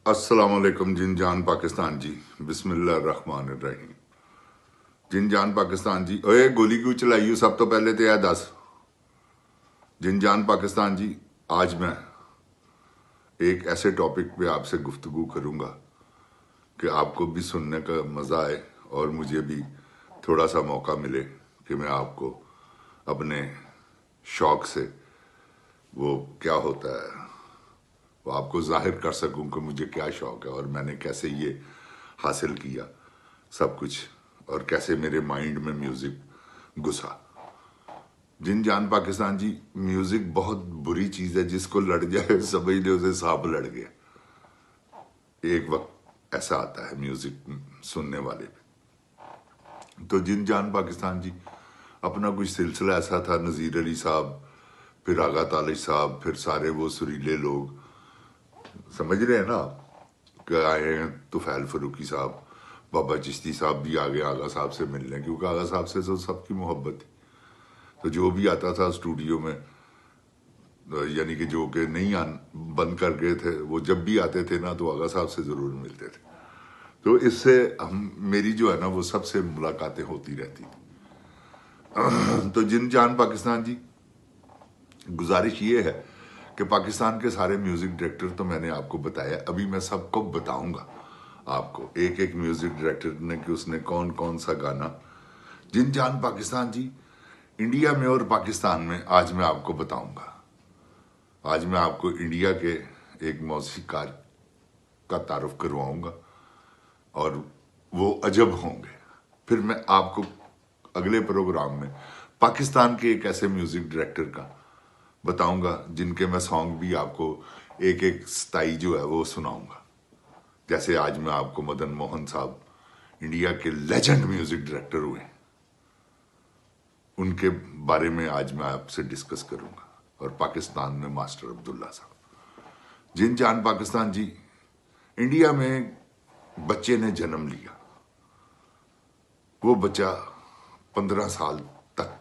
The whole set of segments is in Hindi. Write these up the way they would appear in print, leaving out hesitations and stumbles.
अस्सलामुअलैकुम जिन जान पाकिस्तान जी। बिस्मिल्लाहिर्रहमानिर्रहीम। जिन जान पाकिस्तान जी, ओए गोली क्यों चलाई हो? सब तो पहले तो यह दस। जिन जान पाकिस्तान जी, आज मैं एक ऐसे टॉपिक पे आपसे गुफ्तगू करूंगा कि आपको भी सुनने का मज़ा आए और मुझे भी थोड़ा सा मौका मिले कि मैं आपको अपने शौक से वो क्या होता है वो आपको जाहिर कर सकूं कि मुझे क्या शौक है और मैंने कैसे ये हासिल किया सब कुछ, और कैसे मेरे माइंड में म्यूजिक घुसा। जिन जान पाकिस्तान जी, म्यूजिक बहुत बुरी चीज है, जिसको लड़ जाए समझ ले उसे सांप लड़ गया। एक वक्त ऐसा आता है म्यूजिक सुनने वाले पे। तो जिन जान पाकिस्तान जी, अपना कुछ सिलसिला ऐसा था, नज़ीर अली साहब, फिर आगा तालिश साहब, फिर सारे वो सुरीले लोग, समझ रहे हैं ना आप, कि आए हैं तुफैल फरूकी साहब, बाबा चिश्ती साहब भी आ गए आगा साहब से मिलने, क्योंकि आगा साहब से तो सबकी मोहब्बत थी। तो जो भी आता था स्टूडियो में, यानी कि जो कि नहीं बंद कर गए थे, वो जब भी आते थे ना तो आगा साहब से ज़रूर मिलते थे। तो इससे हम मेरी जो है ना वो सबसे मुलाकातें होती रहती थी। तो जिन जान पाकिस्तान जी, गुजारिश ये है कि पाकिस्तान के सारे म्यूजिक डायरेक्टर तो मैंने आपको बताया, अभी मैं सबको बताऊंगा आपको एक एक म्यूजिक डायरेक्टर ने कि उसने कौन कौन सा गाना। जिन जान पाकिस्तान जी, इंडिया में और पाकिस्तान में आज मैं आपको बताऊंगा। आज मैं आपको इंडिया के एक मौसीकार का तारुफ करवाऊंगा और वो अजब होंगे। फिर मैं आपको अगले प्रोग्राम में पाकिस्तान के एक ऐसे म्यूजिक डायरेक्टर का बताऊंगा जिनके मैं सॉन्ग भी आपको एक एक स्टाई जो है वो सुनाऊंगा। जैसे आज मैं आपको मदन मोहन साहब, इंडिया के लेजेंड म्यूजिक डायरेक्टर हुए, उनके बारे में आज मैं आपसे डिस्कस करूंगा, और पाकिस्तान में मास्टर अब्दुल्ला साहब। जिन जान पाकिस्तान जी, इंडिया में बच्चे ने जन्म लिया, वो बच्चा 15 साल तक,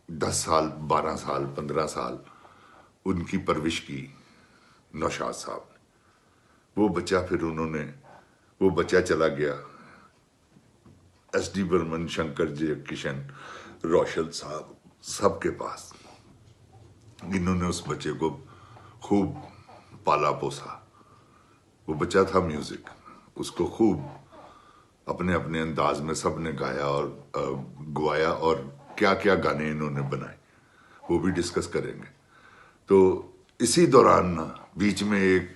10 साल, 12 साल, 15 साल उनकी परवरिश की नौशाद साहब ने। वो बच्चा फिर उन्होंने, वो बच्चा चला गया SD बर्मन, शंकर जय किशन, रोशन साहब सबके पास। इन्होंने उस बच्चे को खूब पाला पोसा। वो बच्चा था म्यूजिक, उसको खूब अपने अपने अंदाज में सबने गाया और गवाया, और क्या क्या गाने इन्होंने बनाए वो भी डिस्कस करेंगे। तो इसी दौरान ना बीच में एक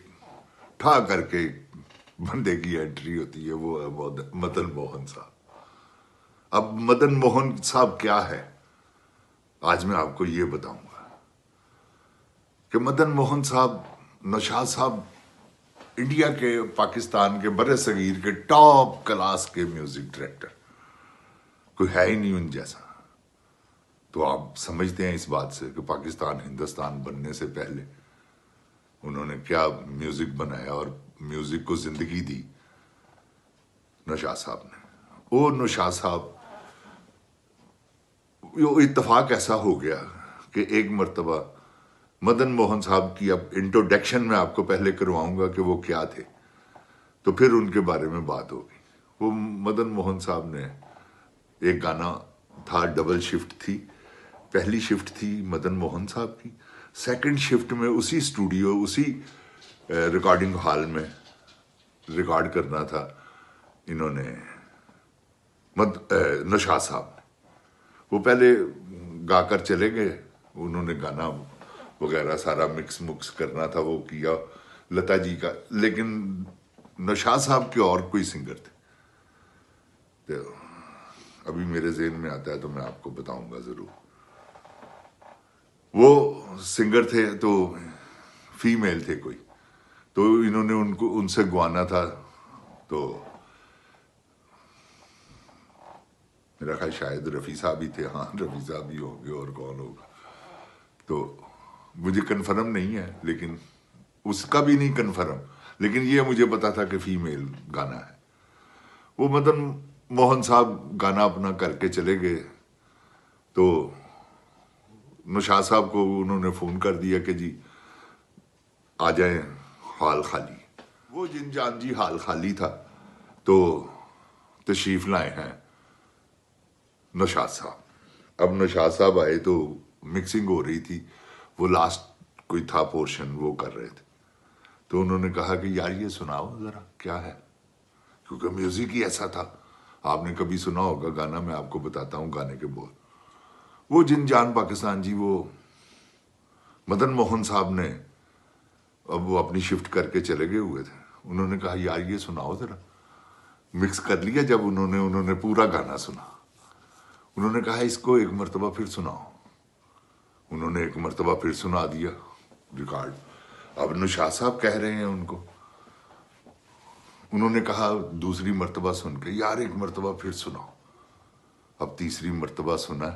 ठा करके बंदे की एंट्री होती है, वो है मदन मोहन साहब। अब मदन मोहन साहब क्या है, आज मैं आपको ये बताऊंगा कि मदन मोहन साहब, नौशाद साहब इंडिया के, पाकिस्तान के, बड़े सगीर के टॉप क्लास के म्यूजिक डायरेक्टर, कोई है ही नहीं उन जैसा। तो आप समझते हैं इस बात से कि पाकिस्तान हिंदुस्तान बनने से पहले उन्होंने क्या म्यूजिक बनाया और म्यूजिक को जिंदगी दी नौशाद साहब ने। वो नौशाद साहब, वो इत्तेफाक ऐसा हो गया कि एक मर्तबा मदन मोहन साहब की, अब इंट्रोडक्शन में आपको पहले करवाऊंगा कि वो क्या थे, तो फिर उनके बारे में बात होगी। वो मदन मोहन साहब ने एक गाना था, डबल शिफ्ट थी। पहली शिफ्ट थी मदन मोहन साहब की, सेकंड शिफ्ट में उसी स्टूडियो, उसी रिकॉर्डिंग हॉल में रिकॉर्ड करना था इन्होंने, नौशाद साहब ने। वो पहले गाकर चले गए, उन्होंने गाना वगैरह सारा मिक्स मुक्स करना था, वो किया लता जी का, लेकिन नौशाद साहब के और कोई सिंगर थे। तो अभी मेरे ज़हन में आता है तो मैं आपको बताऊंगा जरूर। वो सिंगर थे तो फीमेल थे कोई, तो इन्होंने उनको उनसे गवाना था। तो मेरा ख्याल शायद रफ़ी साहब ही थे, हाँ रफ़ी साहब ही होंगे, और कौन होगा तो मुझे कन्फर्म नहीं है, लेकिन उसका भी नहीं कन्फर्म, लेकिन ये मुझे पता था कि फीमेल गाना है। वो मदन मोहन साहब गाना अपना करके चले गए, तो नौशाद साहब को उन्होंने फ़ोन कर दिया कि जी आ जाएं हाल खाली। वो जिनजान जी हाल खाली था तो तशरीफ लाए हैं नौशाद साहब। अब नौशाद साहब आए तो मिक्सिंग हो रही थी, वो लास्ट कोई था पोर्शन वो कर रहे थे, तो उन्होंने कहा कि यार ये सुनाओ जरा क्या है, क्योंकि म्यूजिक ही ऐसा था। आपने कभी सुना होगा गाना, मैं आपको बताता हूँ गाने के बोल। वो जिनजान पाकिस्तान जी, वो मदन मोहन साहब ने, अब वो अपनी शिफ्ट करके चले गए हुए थे, उन्होंने कहा यार ये सुनाओ जरा। मिक्स कर लिया जब उन्होंने पूरा गाना सुना, उन्होंने कहा इसको एक मर्तबा फिर सुनाओ। उन्होंने एक मर्तबा फिर सुना दिया रिकॉर्ड। अब नौशाद साहब कह रहे हैं उनको, उन्होंने कहा दूसरी मर्तबा सुन के यार एक मर्तबा फिर सुनाओ। अब तीसरी मर्तबा सुना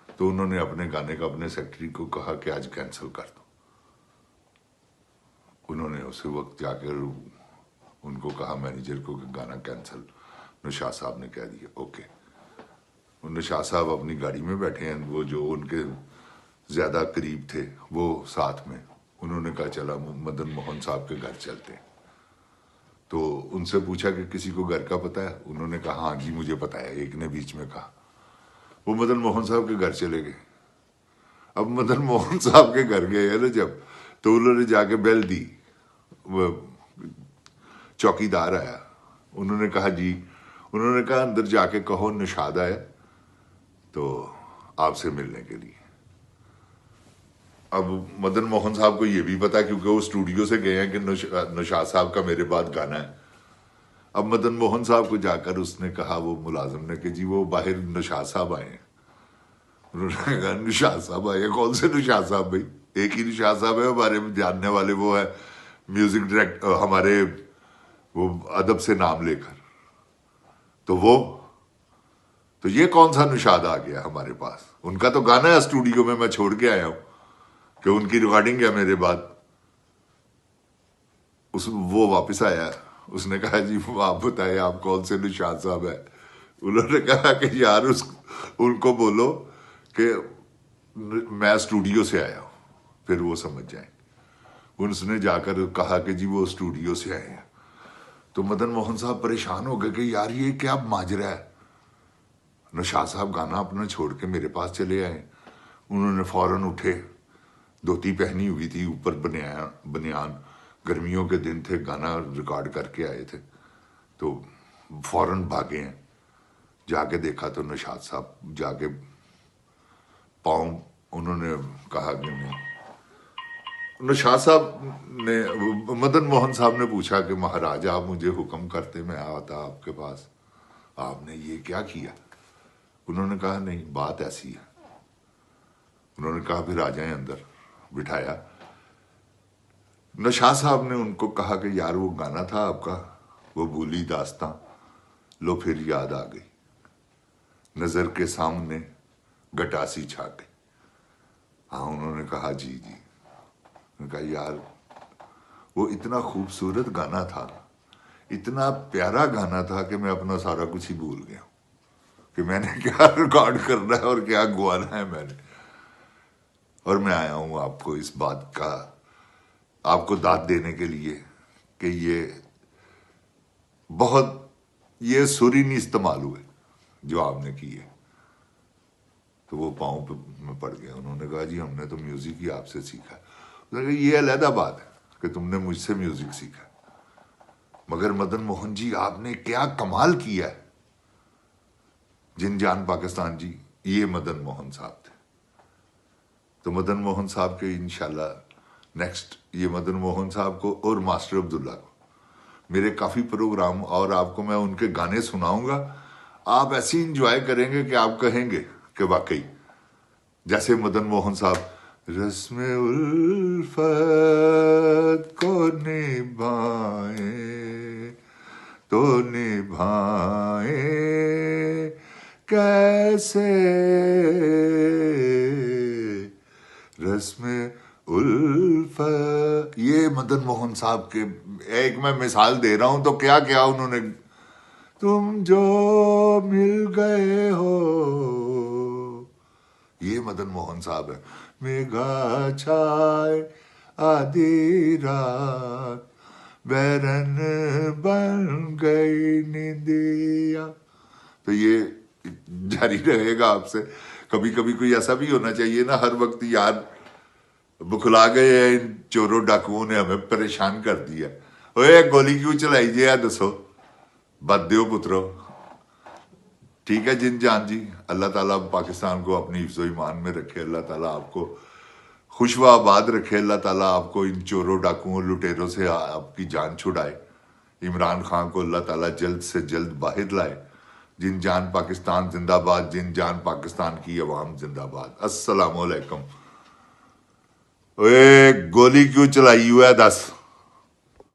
तो उन्होंने अपने गाने का अपने सेक्रेटरी को कहा कि आज कैंसिल कर दो। उन्होंने उसी वक्त जाकर उनको कहा मैनेजर को कि गाना कैंसिल। नौशाद साहब ने कह दिया ओके। नौशाद साहब अपनी गाड़ी में बैठे हैं, वो जो उनके ज्यादा करीब थे वो साथ में, उन्होंने कहा चला मदन मोहन साहब के घर चलते हैं। तो उनसे पूछा कि किसी को घर का पता है, उन्होंने कहा हाँ जी मुझे पता है, एक ने बीच में कहा। वो मदन मोहन साहब के घर चले गए। अब मदन मोहन साहब के घर गए है ना जब, तो उन्होंने जाके बेल दी, वो चौकीदार आया, उन्होंने कहा जी, उन्होंने कहा अंदर जाके कहो नौशाद आया तो आपसे मिलने के लिए। अब मदन मोहन साहब को यह भी पता क्योंकि वो स्टूडियो से गए हैं कि नौशाद साहब का मेरे बाद गाना है। अब मदन मोहन साहब को जाकर उसने कहा वो मुलाजिम ने कि जी वो बाहर नौशाद साहब आए हैं। उन्होंने कहा नौशाद साहब आए? कौन से नौशाद साहब भाई? एक ही नौशाद साहब है हमारे जानने वाले, वो है म्यूजिक डायरेक्टर हमारे, वो अदब से नाम लेकर। तो ये कौन सा नौशाद आ गया हमारे पास? उनका तो गाना है स्टूडियो में, मैं छोड़ के आया हूं कि उनकी रिकॉर्डिंग है मेरे बाद। वो वापस आया, उसने कहा जी आप बताए आप कौन से नौशाद साहब है? उन्होंने कहा कि यार उनको बोलो कि मैं स्टूडियो से आया हूं, फिर वो समझ जाए। उसने जाकर कहा कि जी वो स्टूडियो से आए हैं। तो मदन मोहन साहब परेशान हो गए कि यार ये क्या माजरा है, नौशाद साहब गाना अपना छोड़ के मेरे पास चले आए। उन्होंने फौरन उठे, धोती पहनी हुई थी, ऊपर बनियान, गर्मियों के दिन थे, गाना रिकॉर्ड करके आए थे, तो फौरन भागे हैं। जाके देखा तो नौशाद साहब जाके पाँव, उन्होंने कहा कि नहीं। नौशाद साहब ने, मदन मोहन साहब ने पूछा कि महाराज आप मुझे हुक्म करते मैं आता आपके पास, आपने ये क्या किया? उन्होंने कहा नहीं बात ऐसी है। उन्होंने कहा फिर आ जाए अंदर, बिठाया। नौशाद साहब ने उनको कहा कि यार वो गाना था आपका, वो भूली दास्तां लो फिर याद आ गई, नजर के सामने गटासी छा गई। हाँ उन्होंने कहा जी जी। उन्होंने कहा यार वो इतना खूबसूरत गाना था, इतना प्यारा गाना था कि मैं अपना सारा कुछ ही भूल गया कि मैंने क्या रिकॉर्ड करना है और क्या गवाना है मैंने। और मैं आया हूं आपको इस बात का, आपको दाद देने के लिए कि ये सुर ही नहीं इस्तेमाल हुए जो आपने किए। तो वो पाँव पे में पड़ गया। उन्होंने कहा जी हमने तो म्यूजिक ही आपसे सीखा। उन्होंने कहा ये अलग बात है कि तुमने मुझसे म्यूजिक सीखा, मगर मदन मोहन जी आपने क्या कमाल किया है। जिनजान पाकिस्तान जी, ये मदन मोहन साहब थे। तो मदन मोहन साहब के इंशाल्लाह नेक्स्ट, ये मदन मोहन साहब को और मास्टर अब्दुल्ला को मेरे काफी प्रोग्राम, और आपको मैं उनके गाने सुनाऊंगा, आप ऐसे इंजॉय करेंगे कि आप कहेंगे कि वाकई जैसे मदन मोहन साहब रस्मे उल्फत को निभाए तो निभाए कैसे, रस्मे उल्फत, ये मदन मोहन साहब के, एक मैं मिसाल दे रहा हूं तो क्या क्या उन्होंने, तुम जो मिल गए हो, ये मदन मोहन साहब है। मेघा छाए आधी रात बैरन बन गई निंदिया। तो ये जारी रहेगा आपसे। कभी कभी कोई ऐसा भी होना चाहिए ना, हर वक्त यार बुखला गए हैं इन चोरों डाकुओं ने, हमें परेशान कर दिया, ओए गोली क्यों चलाई जी है दसो, बद दो पुत्रो। ठीक है जिन जान जी, अल्लाह ताला पाकिस्तान को अपनी हिफ्ज़ो ईमान में रखे, अल्लाह ताला आपको खुश व आबाद रखे, अल्लाह ताला आपको इन चोरों डाकुओं लुटेरों से आपकी जान छुड़ाए। इमरान खान को अल्लाह ताला जल्द से जल्द बाहर लाए। जिन जान पाकिस्तान जिंदाबाद, जिन जान पाकिस्तान की अवाम जिंदाबाद। अस्सलाम वालेकुम। ओए गोली क्यों चलाई हुआ है दस।